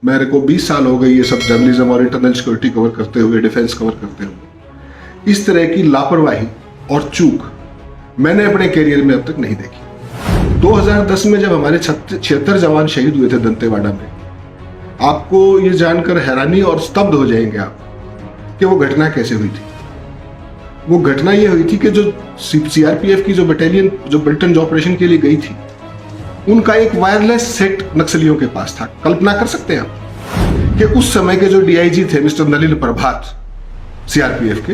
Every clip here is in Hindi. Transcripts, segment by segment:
मेरे को 20 साल हो गए ये सब जर्नलिज्म और इंटरनल सिक्योरिटी कवर करते हुए, डिफेंस कवर करते हुए। इस तरह की लापरवाही और चूक मैंने अपने करियर में अब तक नहीं देखी। 2010 में जब हमारे 76 जवान शहीद हुए थे दंतेवाड़ा में, आपको ये जानकर हैरानी और स्तब्ध हो जाएंगे आप कि वो घटना कैसे हुई थी। वो घटना ये हुई थी कि जो सीआरपीएफ की जो बटालियन जो ब्रिटेन ऑपरेशन के लिए गई थी, उनका एक वायरलेस सेट नक्सलियों के पास था। कल्पना कर सकते हैं आप कि उस समय के जो डीआईजी थे मिस्टर नलिन प्रभात सीआरपीएफ के,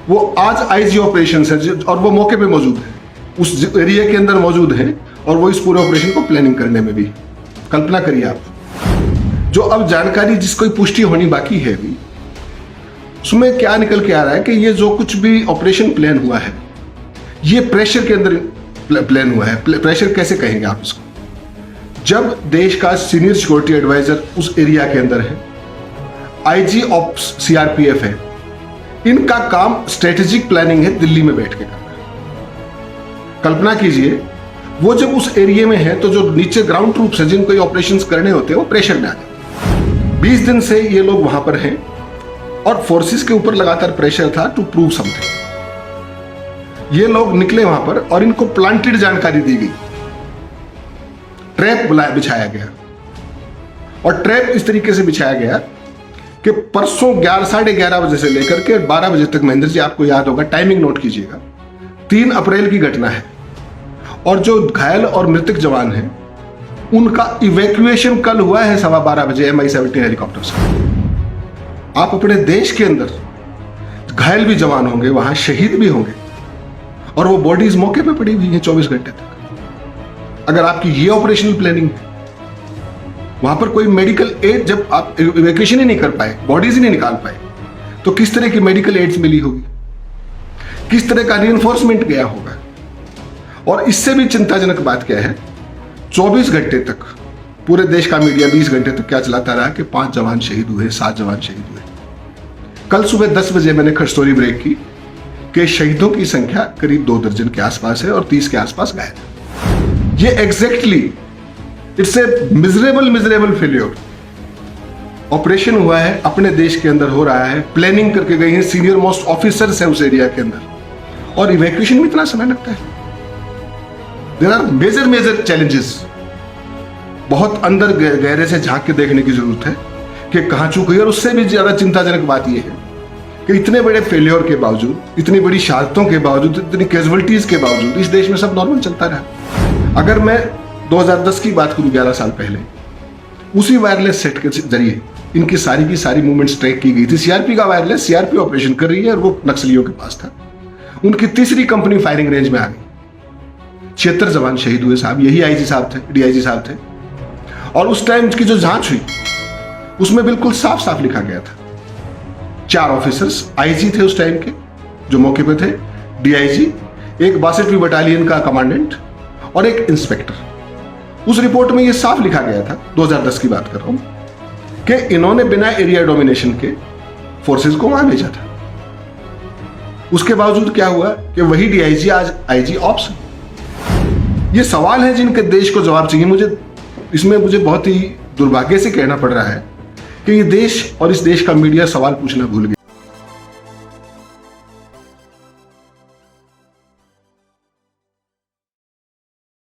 वो आज आईजी ऑपरेशन है और वो मौके पे मौजूद है, उस एरिया के अंदर मौजूद है और वो इस पूरे ऑपरेशन को प्लानिंग करने में भी। कल्पना करिए आप, जो अब जानकारी जिसको पुष्टि होनी बाकी है भी, उसमें क्या निकल के आ रहा है कि ये जो कुछ भी ऑपरेशन प्लान हुआ है, ये प्रेशर के अंदर प्लान हुआ है। प्रेशर कैसे कहेंगे आप इसको? जब देश का सीनियर सिक्योरिटी एडवाइजर उस एरिया के अंदर है, आईजी ऑफ सीआरपीएफ है, इनका काम स्ट्रेटेजिक प्लानिंग है दिल्ली में बैठ के करना। कल्पना कीजिए, वो जब उस एरिया में है तो जो नीचे ग्राउंड ट्रूप्स है जिनको ये ऑपरेशंस करने होते हैं, वो प्रेशर में आ गए। 20 दिन से ये लोग वहां पर हैं और फोर्सेस के ऊपर लगातार प्रेशर था टू प्रूव समथिंग। ये लोग निकले वहां पर और इनको प्लांटेड जानकारी दी गई, ट्रैप बिछाया गया। और ट्रैप इस तरीके से बिछाया गया कि परसों 11:30 बजे से लेकर के 12 बजे तक, महेंद्र जी आपको याद होगा, टाइमिंग नोट कीजिएगा, 3 अप्रैल की घटना है। और जो घायल और मृतक जवान हैं, उनका इवैक्यूएशन कल हुआ है 12:15 बजे MI-17 हेलीकॉप्टर से। आप अपने देश के अंदर घायल भी जवान होंगे, वहां शहीद भी होंगे, और वो बॉडीज मौके पे पड़ी हुई हैं 24 घंटे तक। अगर आपकी ये ऑपरेशनल प्लानिंग है, वहां पर कोई मेडिकल एड, जब आप इवैक्यूएशन ही नहीं कर पाए, बॉडीज ही नहीं निकाल पाए, तो किस तरह की मेडिकल एड्स मिली होगी, किस तरह का रीइंफोर्समेंट गया होगा। और इससे भी चिंताजनक बात क्या है, 24 घंटे तक पूरे देश का मीडिया 20 घंटे तक क्या चलाता रहा कि 5 जवान शहीद हुए, 7 जवान शहीद हुए। कल सुबह 10 बजे मैंने स्टोरी ब्रेक की कि शहीदों की संख्या करीब 2 दर्जन के आसपास है और 30 के आसपास घायल। ये exactly it's a miserable failure. Operation हुआ है, अपने देश के अंदर हो रहा है, प्लानिंग करके गई है, सीनियर मोस्ट ऑफिसर्स है उस एरिया के अंदर, और इवैक्यूएशन में इतना समय लगता है। There are major challenges. बहुत अंदर गहरे से झांक के देखने की जरूरत है कि कहां चूक हुई। और उससे भी ज्यादा चिंताजनक बात यह है कि इतने बड़े फेलियर के बावजूद, इतनी बड़ी शहादतों के बावजूद, इतनी कैजुअलिटीज के बावजूद इस देश में सब नॉर्मल चलता रहा। अगर मैं 2010 की बात करूं, 11 साल पहले, उसी वायरलेस सेट के जरिए इनकी सारी की सारी मूवमेंट्स ट्रैक की गई थी। सीआरपी का वायरलेस, सीआरपी ऑपरेशन कर रही है और वो नक्सलियों के पास था। उनकी तीसरी कंपनी फायरिंग रेंज में आ गई, 76 जवान शहीद हुए साहब। यही आईजी साहब थे, डीआईजी साहब थे। और उस टाइम की जो जांच हुई उसमें बिल्कुल साफ साफ लिखा गया था, 4 ऑफिसर्स, आईजी थे उस टाइम के जो मौके पे थे, डीआईजी, एक 62वीं बटालियन का कमांडेंट और एक इंस्पेक्टर। उस रिपोर्ट में यह साफ लिखा गया था, 2010 की बात कर रहा हूं, कि इन्होंने बिना एरिया डोमिनेशन के फोर्सेस को वहां भेजा था। उसके बावजूद क्या हुआ कि वही डीआईजी आज आईजी ऑप्स। ये सवाल है जिनके देश को जवाब चाहिए। इसमें मुझे बहुत ही दुर्भाग्य से कहना पड़ रहा है कि ये देश और इस देश का मीडिया सवाल पूछना भूल गया।